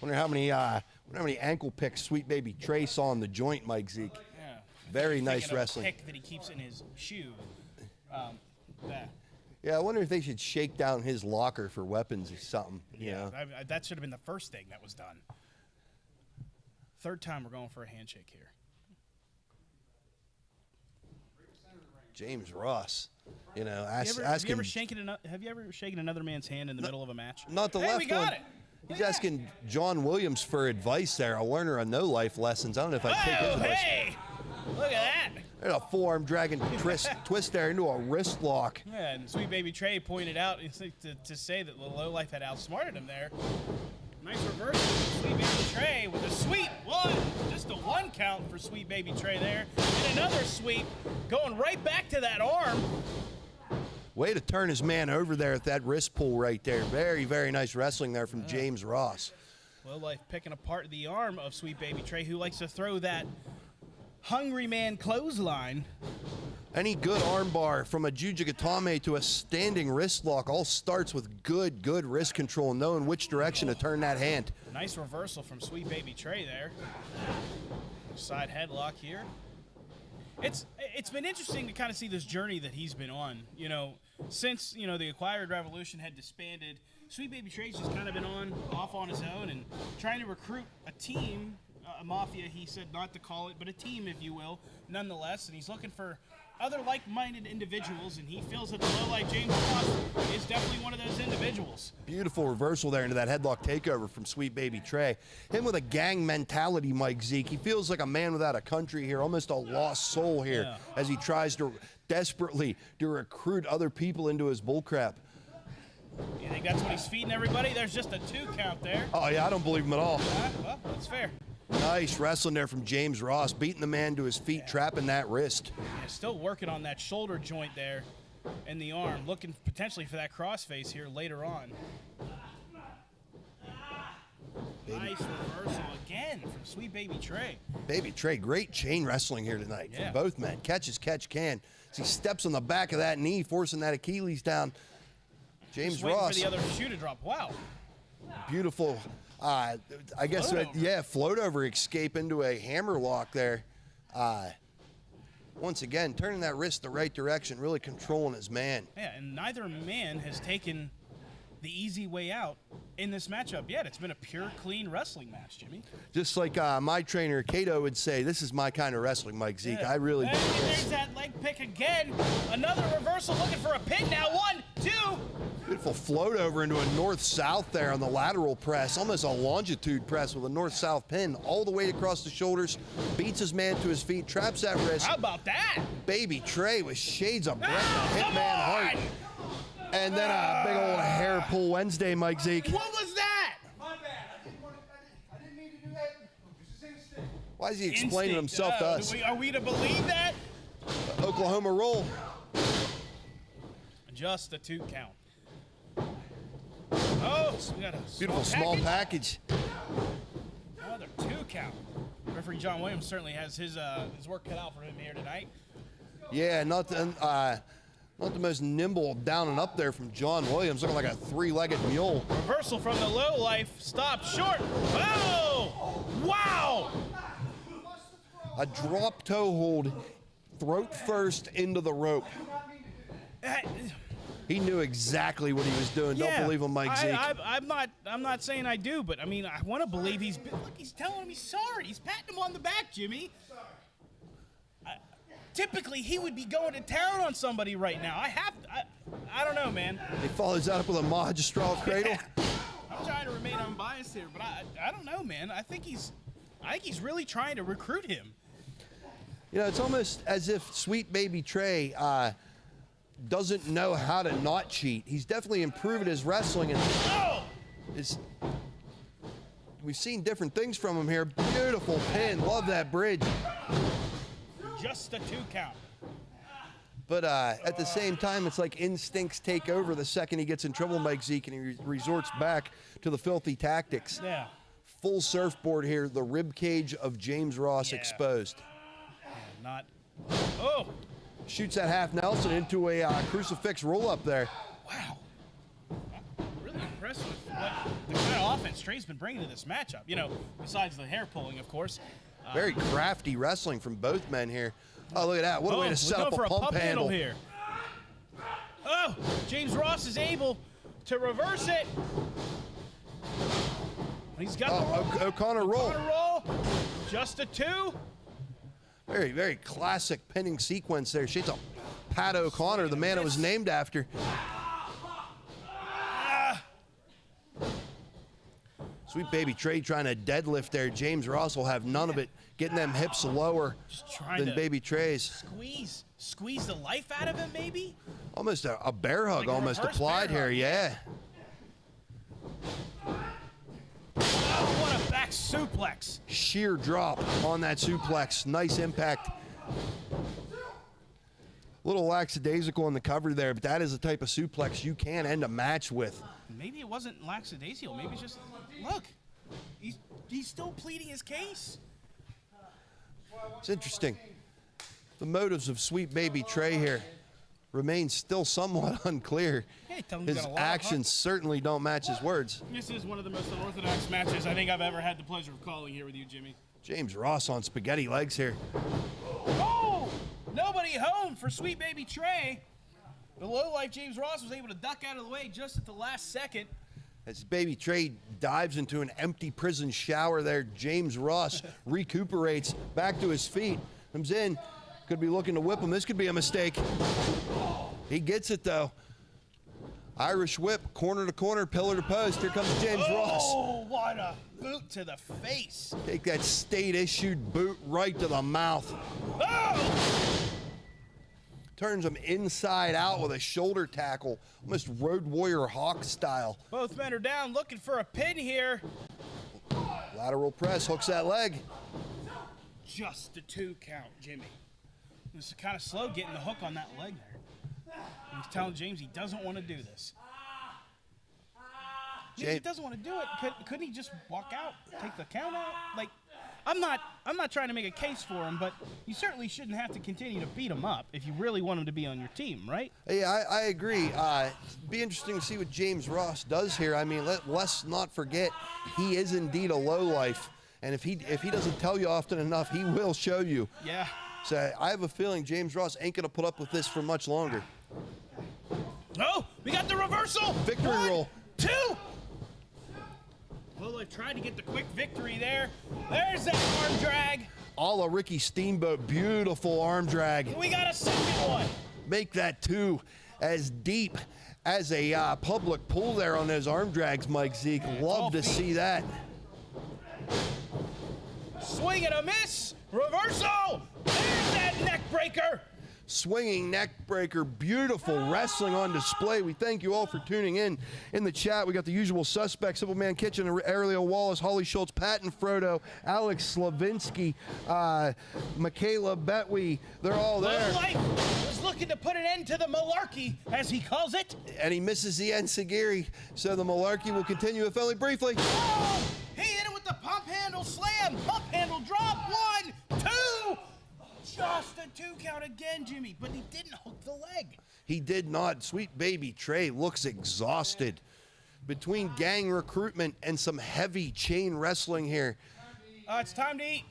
Wonder how many ankle picks Sweet Baby Trey saw in the joint, Mike Zeke. Yeah. Very nice wrestling. Pick that he keeps in his shoe. Yeah, I wonder if they should shake down his locker for weapons or something. Yeah, that should have been the first thing that was done. Third time we're going for a handshake here. James Ross, you know, Have you asking. ever shaken another man's hand in the middle of a match? Not the hey, left we got one. It. He's asking John Williams for advice there, a learner of no life lessons. I don't know if I'd take his advice. Hey! Look at that. There's a forearm dragon twist there into a wrist lock. Yeah, and Sweet Baby Trey pointed out to say that the lowlife had outsmarted him there. Nice reversal from Sweet Baby Trey with a sweep. Just a 1 count for Sweet Baby Trey there. And another sweep going right back to that arm. Way to turn his man over there at that wrist pull right there. Very, very nice wrestling there from James Ross. Lowlife picking apart the arm of Sweet Baby Trey, who likes to throw that hungry man clothesline. Any good armbar from a Jujigatame to a standing wrist lock all starts with good wrist control, knowing which direction to turn that hand. Nice reversal from Sweet Baby Trey there. Side headlock here. It's been interesting to kind of see this journey that he's been on. You know, since, you know, the Acquired Revolution had disbanded, Sweet Baby Trey's just kind of been off on his own and trying to recruit a team, a mafia, he said not to call it, but a team, if you will, nonetheless. And he's looking for other like-minded individuals, and he feels that the lowlife James Ross is definitely one of those individuals. Beautiful reversal there into that headlock takeover from Sweet Baby Trey. Him with a gang mentality, Mike Zeke. He feels like a man without a country here, almost a lost soul here, as he tries to desperately to recruit other people into his bullcrap. You think that's what he's feeding everybody? There's just a 2 count there. Oh, yeah, I don't believe him at all. Well, that's fair. Nice wrestling there from James Ross, beating the man to his feet, trapping that wrist. Yeah, still working on that shoulder joint there in the arm, looking potentially for that crossface here later on. Nice reversal again from Sweet Baby Trey. Baby Trey, great chain wrestling here tonight from both men. Catch as catch can. As he steps on the back of that knee, forcing that Achilles down. James Just waiting Ross. for the other shoe to drop. Wow. Beautiful, I guess, float over escape into a hammer lock there. Once again, turning that wrist the right direction, really controlling his man. Yeah, and neither man has taken the easy way out in this matchup yet. It's been a pure, clean wrestling match, Jimmy. Just like my trainer, Kato, would say, this is my kind of wrestling, Mike Zeke. I really do. There's that leg pick again. Another reversal looking for a pin now. 1, 2. Beautiful float over into a north-south there on the lateral press. Almost a longitude press with a north-south pin all the way across the shoulders. Beats his man to his feet, traps that wrist. How about that? Baby Trey with shades of Bret the Hitman Hart. And then a big old hair pull Wednesday, Mike Zeke. What was that? My bad. I didn't mean to do that. This is instinct. Why is he explaining himself to us? Are we to believe that? Oklahoma roll. Just a 2 count. Oh, we got a Beautiful small package. Another 2 count. Referee John Williams certainly has his work cut out for him here tonight. Yeah, not the most nimble down and up there from John Williams, looking like a 3-legged mule. Reversal from the low life, stopped short. Oh! Wow! A drop toe hold, throat first into the rope. He knew exactly what he was doing. Don't believe him, Mike Zeke. I'm not saying I do, but I mean, I want to believe he's telling him he's sorry. He's patting him on the back, Jimmy. Typically, he would be going to town on somebody right now. I don't know, man. He follows that up with a magistral cradle. I'm trying to remain unbiased here, but I don't know, man. I think he's really trying to recruit him. You know, it's almost as if Sweet Baby Trey doesn't know how to not cheat. He's definitely improving his wrestling, and we've seen different things from him here. Beautiful pin. Love that bridge. Just a 2 count. But at the same time, it's like instincts take over the second he gets in trouble, Mike Zeke, and he resorts back to the filthy tactics. Yeah. Full surfboard here, the rib cage of James Ross exposed. Not. Oh! Shoots that half Nelson into a crucifix roll-up there. Wow. I'm really impressed with the kind of offense Trey's been bringing to this matchup. You know, besides the hair pulling, of course. Very crafty wrestling from both men here. Oh, look at that. What a way to set up a pump handle here. Oh, James Ross is able to reverse it. He's got the O'Connor roll. Just a 2. Very, very classic pinning sequence there. Shades of Pat O'Connor, the man it was named after. Sweet baby Trey trying to deadlift there. James Ross will have none of it. Getting them hips lower than baby Trey's. Squeeze the life out of him, maybe? Almost a bear hug Like almost applied here, yeah. Oh, what a back suplex. Sheer drop on that suplex. Nice impact. A little lackadaisical in the cover there, but that is the type of suplex you can end a match with. Maybe it wasn't lackadaisical. Maybe it's just, look, he's still pleading his case. It's interesting. The motives of sweet baby Trey here remain still somewhat unclear. Hey, tell him he's His got a lot of actions certainly don't match his words. This is one of the most unorthodox matches I think I've ever had the pleasure of calling here with you, Jimmy. James Ross on spaghetti legs here. Oh! Nobody home for sweet baby Trey. The lowlife James Ross was able to duck out of the way just at the last second. As baby Trey dives into an empty prison shower there, James Ross recuperates back to his feet. Comes in, could be looking to whip him. This could be a mistake. He gets it though. Irish whip, corner to corner, pillar to post. Here comes James Ross. Oh, what a boot to the face. Take that state-issued boot right to the mouth. Oh! Turns him inside out with a shoulder tackle, almost Road Warrior Hawk style. Both men are down looking for a pin here. Lateral press, hooks that leg. Just a 2 count, Jimmy. It was kind of slow getting the hook on that leg there. He's telling James he doesn't want to do this. He doesn't want to do it. Couldn't he just walk out, take the count out? Like, I'm not trying to make a case for him, but you certainly shouldn't have to continue to beat him up if you really want him to be on your team, right? Yeah, I agree. Be interesting to see what James Ross does here. I mean, let's not forget he is indeed a lowlife, and if he doesn't tell you often enough, he will show you. Yeah. So I have a feeling James Ross ain't gonna put up with this for much longer. Oh, we got the reversal. Victory 1, roll. 2. Well, I tried to get the quick victory there. There's that arm drag. A la Ricky Steamboat, beautiful arm drag. We got a second one. Make that 2 as deep as a public pull there on those arm drags, Mike Zeke. Love to see that. Swing and a miss. Reversal. There's that neck breaker. Swinging neck breaker, beautiful wrestling on display. We thank you all for tuning in. In the chat, we got the usual suspects: Simple Man Kitchen, Aurelio Wallace, Holly Schultz, Patton Frodo, Alex Slavinsky, Michaela Betwee. They're all there. Life was looking to put an end to the malarkey, as he calls it. And he misses the enziguri, so the malarkey will continue, if only briefly. Oh, he hit it with the pump handle slam. Pump handle drop. 1, 2. Just a 2 count again, Jimmy, but he didn't hook the leg. He did not. Sweet baby Trey looks exhausted. Between gang recruitment and some heavy chain wrestling here. It's time to eat.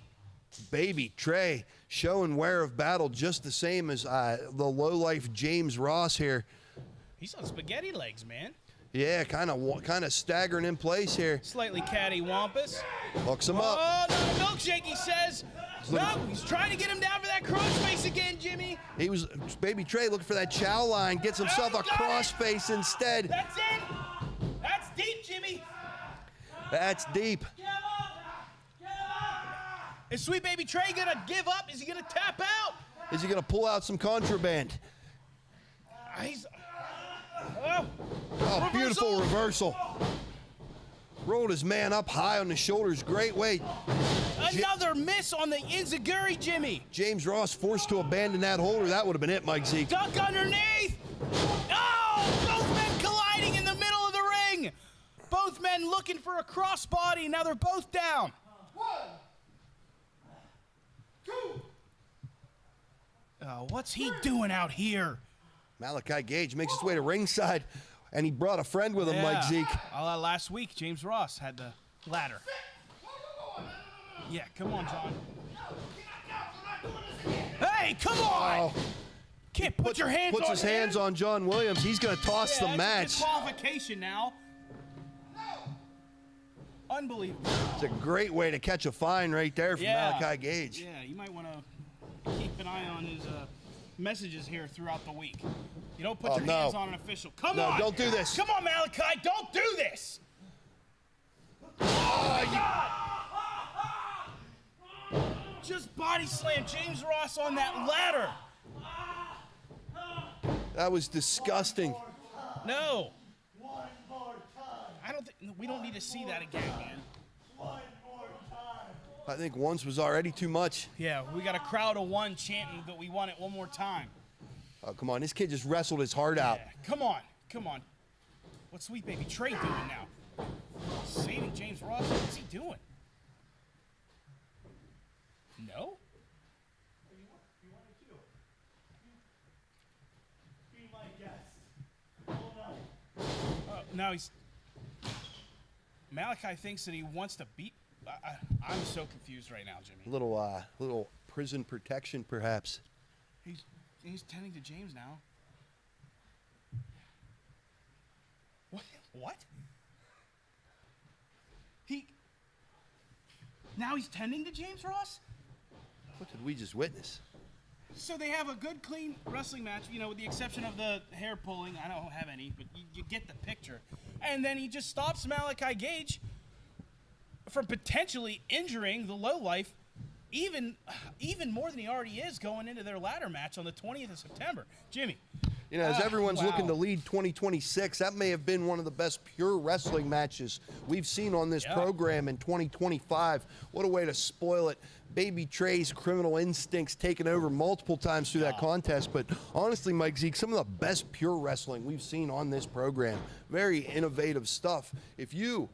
Baby Trey showing wear of battle just the same as the lowlife James Ross here. He's on spaghetti legs, man. Yeah, kind of staggering in place here. Slightly cattywampus. Hooks him up. Oh, no, milkshake, he says. No, he's trying to get him down for that crossface again, Jimmy. He was, baby Trey looking for that chow line, gets himself a crossface instead. That's it. That's deep, Jimmy. That's deep. Is sweet baby Trey gonna give up? Is he gonna tap out? Is he gonna pull out some contraband? Oh, beautiful reversal. Rolled his man up high on the shoulders. Great way. Another miss on the enziguri, Jimmy. James Ross forced to abandon that holder. That would have been it, Mike Zeke. Duck underneath. Oh, both men colliding in the middle of the ring. Both men looking for a crossbody. Now they're both down. 1, 2. What's he doing out here? Malachi Gage makes his way to ringside, and he brought a friend with him, Mike Zeke. Last week, James Ross had the ladder. Yeah, come on, John. Hey, come on! Oh. Can't put your hands on him. Puts his hands on John Williams. He's going to toss the match. Disqualification now. Unbelievable. It's a great way to catch a fine right there from Malachi Gage. Yeah, you might want to keep an eye on his messages here throughout the week. You don't put your hands on an official. Come No, on. don't do this. Come on, Malachi. Don't do this. Just body slam James Ross on that ladder. That was disgusting. No. I don't think we don't need to see that again, man. I think once was already too much. Yeah, we got a crowd of one chanting that we want it one more time. Oh, come on. This kid just wrestled his heart out. Yeah, come on. Come on. What's sweet baby Trey doing now? Saving James Ross? What's he doing? No? Now he's... Malachi thinks that he wants to beat... I'm so confused right now, Jimmy. Little prison protection, perhaps. He's tending to James now. What? Now he's tending to James Ross? What did we just witness? So they have a good, clean wrestling match, with the exception of the hair pulling. I don't have any, but you get the picture. And then he just stops Malachi Gage from potentially injuring the lowlife even more than he already is going into their ladder match on the 20th of September. Jimmy. As everyone's looking to lead 2026, that may have been one of the best pure wrestling matches we've seen on this program in 2025. What a way to spoil it. Baby Trey's criminal instincts taken over multiple times through that contest. But honestly, Mike Zeke, some of the best pure wrestling we've seen on this program. Very innovative stuff. If you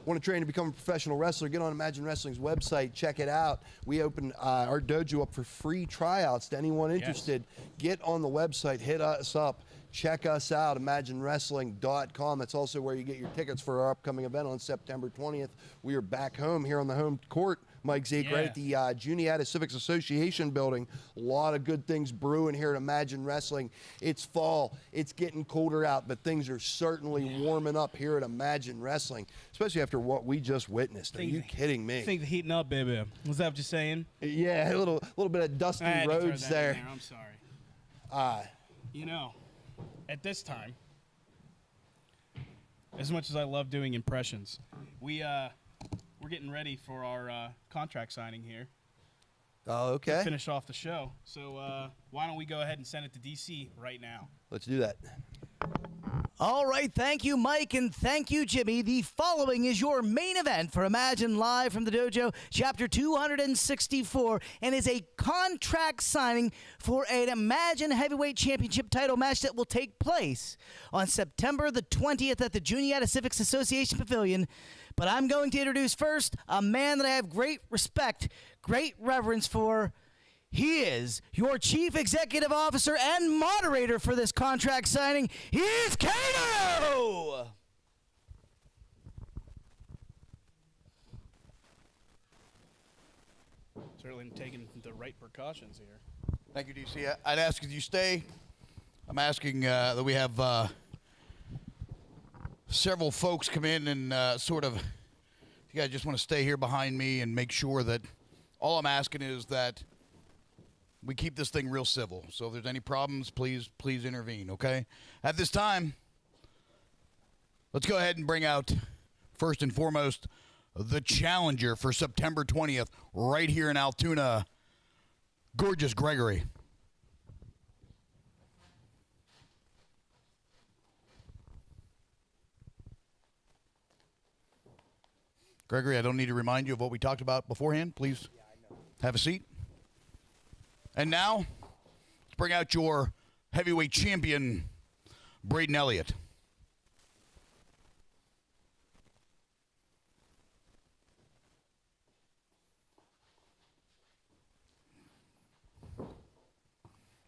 want to train to become a professional wrestler, get on Imagine Wrestling's website, check it out. We open our dojo up for free tryouts to anyone interested. Get on the website, hit us up, check us out, imaginewrestling.com. That's also where you get your tickets for our upcoming event on September 20th. We are back home here on the home court, Mike Zeke, right at the Juniata Civics Association building. A lot of good things brewing here at Imagine Wrestling. It's fall. It's getting colder out, but things are certainly warming up here at Imagine Wrestling, especially after what we just witnessed. Are you kidding me? Things are heating up, baby. Was that what you're saying? Yeah, a little bit of dusty roads there. I'm sorry. At this time, as much as I love doing impressions, we're getting ready for our contract signing here. Oh, okay. To finish off the show. So why don't we go ahead and send it to DC right now? Let's do that. All right, thank you, Mike, and thank you, Jimmy. The following is your main event for Imagine Live from the Dojo, Chapter 264, and is a contract signing for an Imagine Heavyweight Championship title match that will take place on September the 20th at the Juniata Civics Association Pavilion. But I'm going to introduce first a man that I have great respect, great reverence for. He is your Chief Executive Officer and moderator for this contract signing. He is Kato! Certainly taking the right precautions here. Thank you, DC. I'd ask that you stay. I'm asking that we have several folks come in and if you guys just want to stay here behind me and make sure that all I'm asking is that we keep this thing real civil. So if there's any problems, please intervene, okay? At this time, let's go ahead and bring out, first and foremost, the challenger for September 20th right here in Altoona, Gorgeous Gregory. Gregory, I don't need to remind you of what we talked about beforehand. Please have a seat. And now, let's bring out your heavyweight champion, Braden Elliott.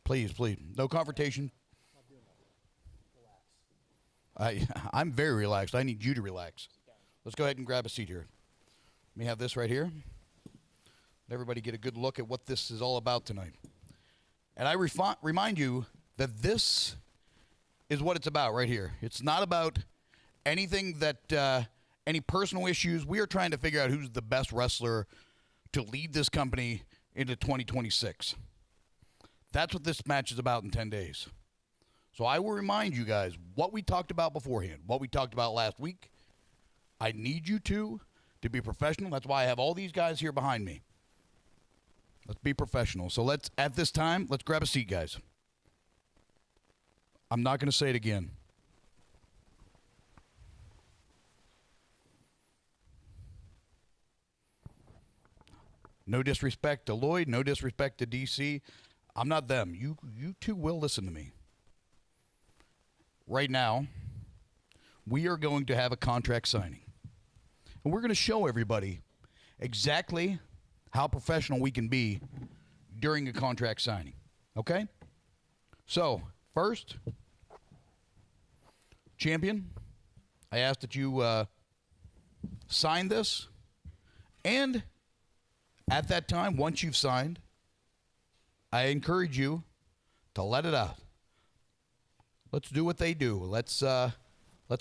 Please. No confrontation. I'm very relaxed. I need you to relax. Let's go ahead and grab a seat here. Let me have this right here. Let everybody get a good look at what this is all about tonight. And I remind you that this is what it's about right here. It's not about anything that, any personal issues. We are trying to figure out who's the best wrestler to lead this company into 2026. That's what this match is about in 10 days. So I will remind you guys what we talked about beforehand, what we talked about last week. I need you to be professional. That's why I have all these guys here behind me. Let's be professional. So at this time, let's grab a seat, guys. I'm not going to say it again. No disrespect to Lloyd, no disrespect to DC. I'm not them. You two will listen to me. Right now, we are going to have a contract signing. And we're going to show everybody exactly how professional we can be during a contract signing. Okay? So, first, champion, I ask that you sign this. And at that time, once you've signed, I encourage you to let it out. Let's do what they do. Let's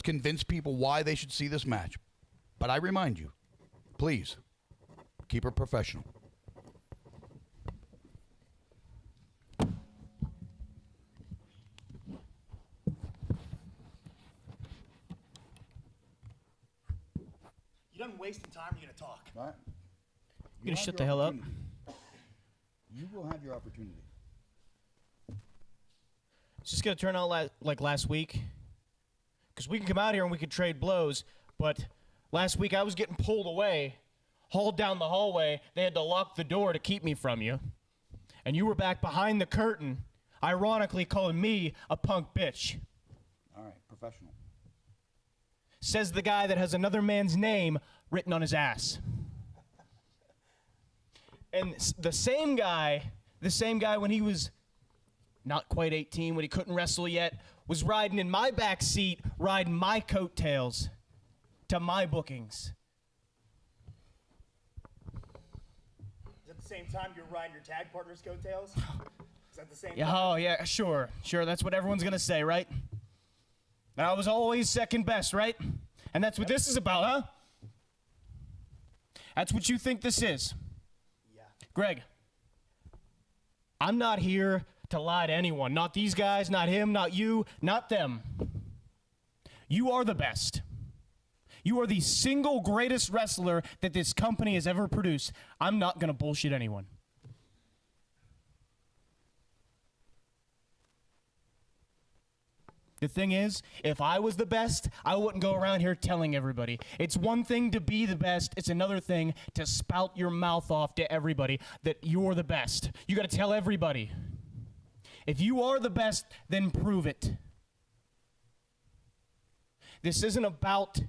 convince people why they should see this match. But I remind you, please, keep it professional. You done wasting time, you're going to talk. All right. You gonna shut the hell up? You will have your opportunity. It's just going to turn out like last week. Because we can come out here and we can trade blows, but last week I was getting pulled away, hauled down the hallway. They had to lock the door to keep me from you. And you were back behind the curtain, ironically calling me a punk bitch. All right, professional. Says the guy that has another man's name written on his ass. And the same guy when he was not quite 18, when he couldn't wrestle yet, was riding in my back seat, riding my coattails to my bookings. Is that the same time you're riding your tag partner's coattails? Is that the same Yeah, time? oh, yeah, sure. That's what everyone's going to say, right? And I was always second best, right? And that's what this is about, huh? That's what you think this is. Yeah. Greg, I'm not here to lie to anyone. Not these guys, not him, not you, not them. You are the best. You are the single greatest wrestler that this company has ever produced. I'm not going to bullshit anyone. The thing is, if I was the best, I wouldn't go around here telling everybody. It's one thing to be the best. It's another thing to spout your mouth off to everybody that you're the best. You got to tell everybody. If you are the best, then prove it. This isn't about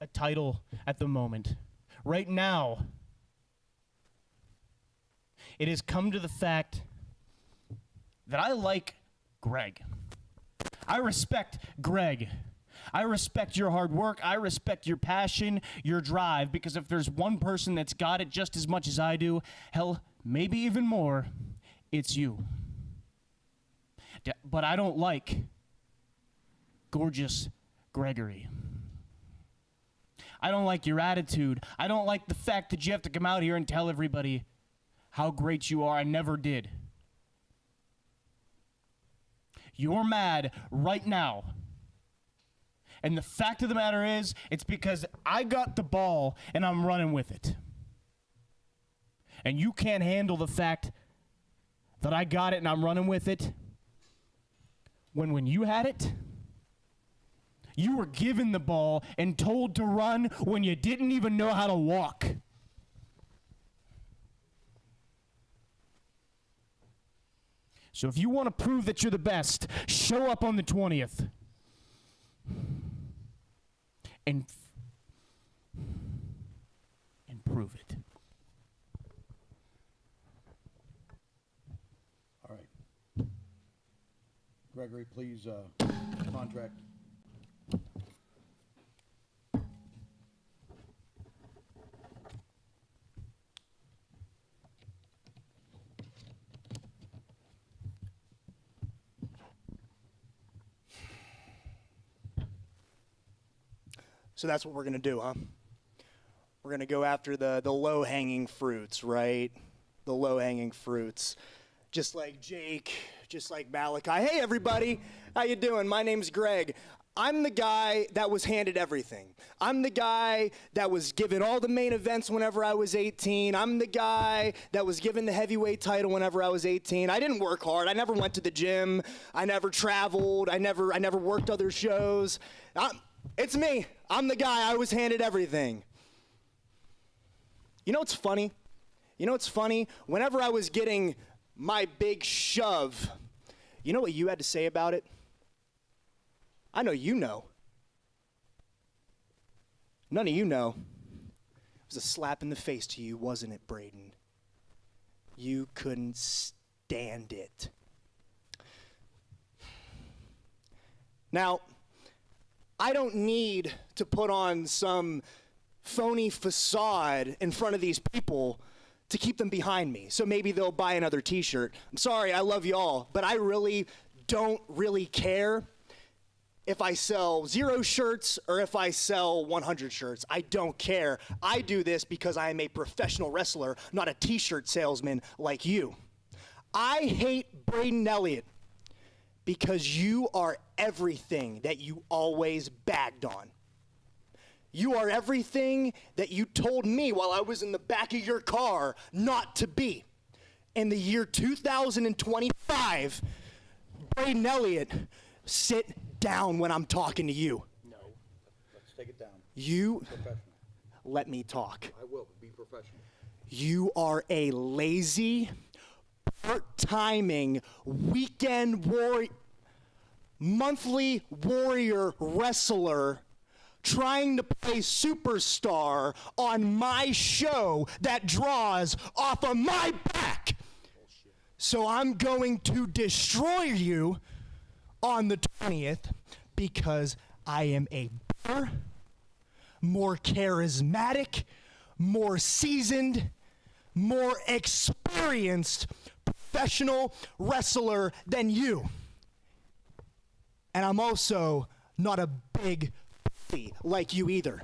a title at the moment. Right now, it has come to the fact that I like Greg. I respect Greg. I respect your hard work. I respect your passion, your drive, because if there's one person that's got it just as much as I do, hell, maybe even more, it's you. But I don't like gorgeous Gregory. I don't like your attitude. I don't like the fact that you have to come out here and tell everybody how great you are. I never did. You're mad right now. And the fact of the matter is, it's because I got the ball and I'm running with it. And you can't handle the fact that I got it and I'm running with it. When you had it, you were given the ball and told to run when you didn't even know how to walk. So if you want to prove that you're the best, show up on the 20th. And prove it. All right. Gregory, please, contract. So that's what we're going to do, huh? We're going to go after the low-hanging fruits, right? the low-hanging fruits. Just like Jake, just like Malachi. Hey, everybody. How you doing? My name's Greg. I'm the guy that was handed everything. I'm the guy that was given all the main events whenever I was 18. I'm the guy that was given the heavyweight title whenever I was 18. I didn't work hard. I never went to the gym. I never traveled. I never worked other shows. It's me. I'm the guy. I was handed everything. You know what's funny? Whenever I was getting my big shove, you know what you had to say about it? I know you know. None of you know. It was a slap in the face to you, wasn't it, Braden? You couldn't stand it. Now, I don't need to put on some phony facade in front of these people to keep them behind me, so maybe they'll buy another t-shirt. I'm sorry, I love y'all, but I really don't care if I sell 0 shirts or if I sell 100 shirts. I don't care. I do this because I am a professional wrestler, not a t-shirt salesman like you. I hate Braden Elliott because you are everything that you always bagged on. You are everything that you told me while I was in the back of your car not to be. In the year 2025, Braden Elliott, sit down when I'm talking to you. No, let's take it down. You, Professional. let me talk. I will, be professional. You are a lazy, part-timing, weekend warrior, monthly warrior wrestler trying to play superstar on my show that draws off of my back. Bullshit. So I'm going to destroy you on the 20th because I am a better, more charismatic, more seasoned, more experienced professional wrestler than you. And I'm also not a big pussy like you either.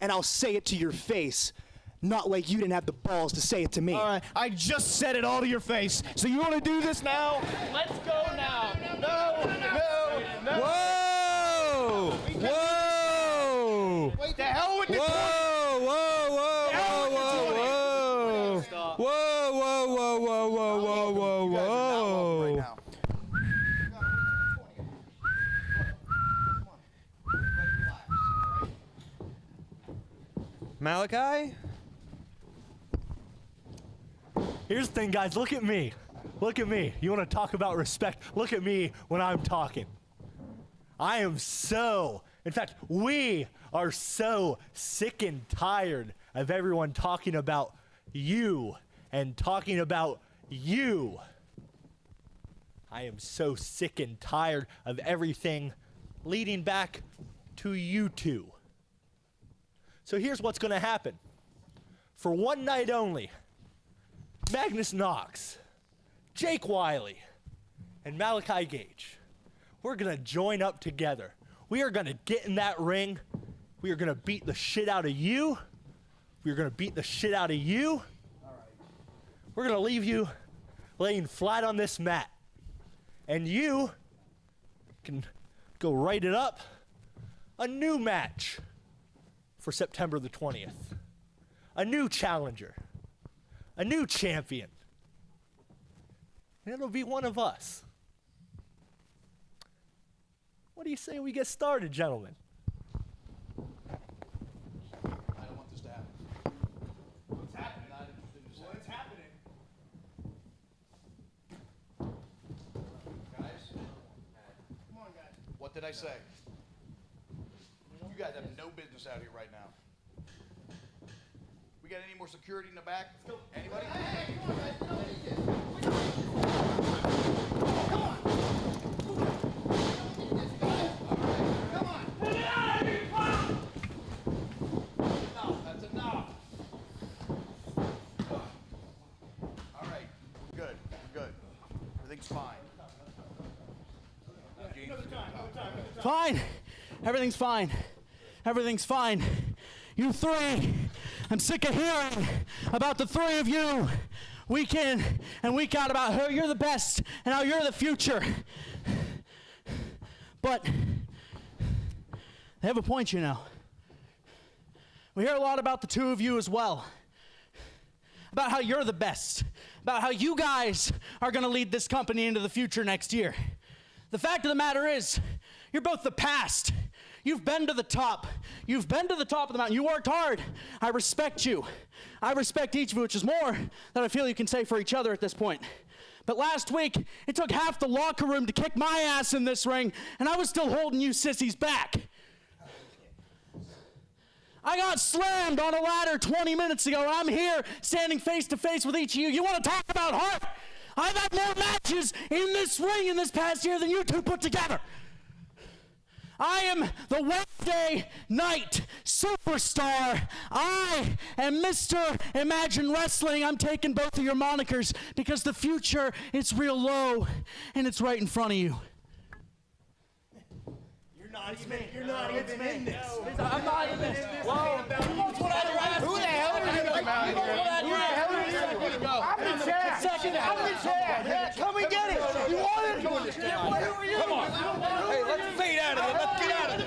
And I'll say it to your face, not like you didn't have the balls to say it to me. All right, I just said it all to your face. So you want to do this now? Let's go now. No. Whoa! Whoa! Wait, the hell with the Whoa! Whoa! Whoa! Whoa! Whoa! Whoa! Whoa! Whoa! Whoa! Whoa! Malachi? Here's the thing, guys. Look at me. Look at me. You want to talk about respect? Look at me when I'm talking. I am in fact, we are so sick and tired of everyone talking about you and talking about you. I am so sick and tired of everything leading back to you two. So here's what's going to happen. For one night only, Magnus Knox, Jake Wiley, and Malachi Gage, we're going to join up together. We are going to get in that ring. We are going to beat the shit out of you. We are going to beat the shit out of you. All right. We're going to leave you laying flat on this mat. And you can go write it up. A new match for September the 20th. A new challenger. A new champion. And it'll be one of us. What do you say we get started, gentlemen? I don't want this to happen. What's happening? Not interested in this What's happening? Guys? Come on, guys. What did I say? You guys have no business out here right now. We got any more security in the back? Anybody? Hey, come on, guys. No, come on. Get out of here, clown! That's enough. All right, we're good. We're good. Everything's fine. Fine. Everything's fine. Everything's fine. You three, I'm sick of hearing about the three of you week in and week out about how you're the best and how you're the future. But they have a point, you know. We hear a lot about the two of you as well. About how you're the best. About how you guys are going to lead this company into the future next year. The fact of the matter is, you're both the past. You've been to the top. You've been to the top of the mountain. You worked hard. I respect you. I respect each of you, which is more than I feel you can say for each other at this point. But last week, it took half the locker room to kick my ass in this ring, and I was still holding you sissies back. I got slammed on a ladder 20 minutes ago, and I'm here standing face to face with each of you. You want to talk about heart? I've had more matches in this ring in this past year than you two put together. I am the Wednesday night superstar. I am Mr. Imagine Wrestling. I'm taking both of your monikers because the future is real low and it's right in front of you. You're not even in this. I'm not in this. Whoa. Who the hell are you? Who the hell are you? I'm the chair. I'm the chair. Yeah, come and get it. You want it? Who are you? Come on. Hey, let's fade out of it. Let's get out of it.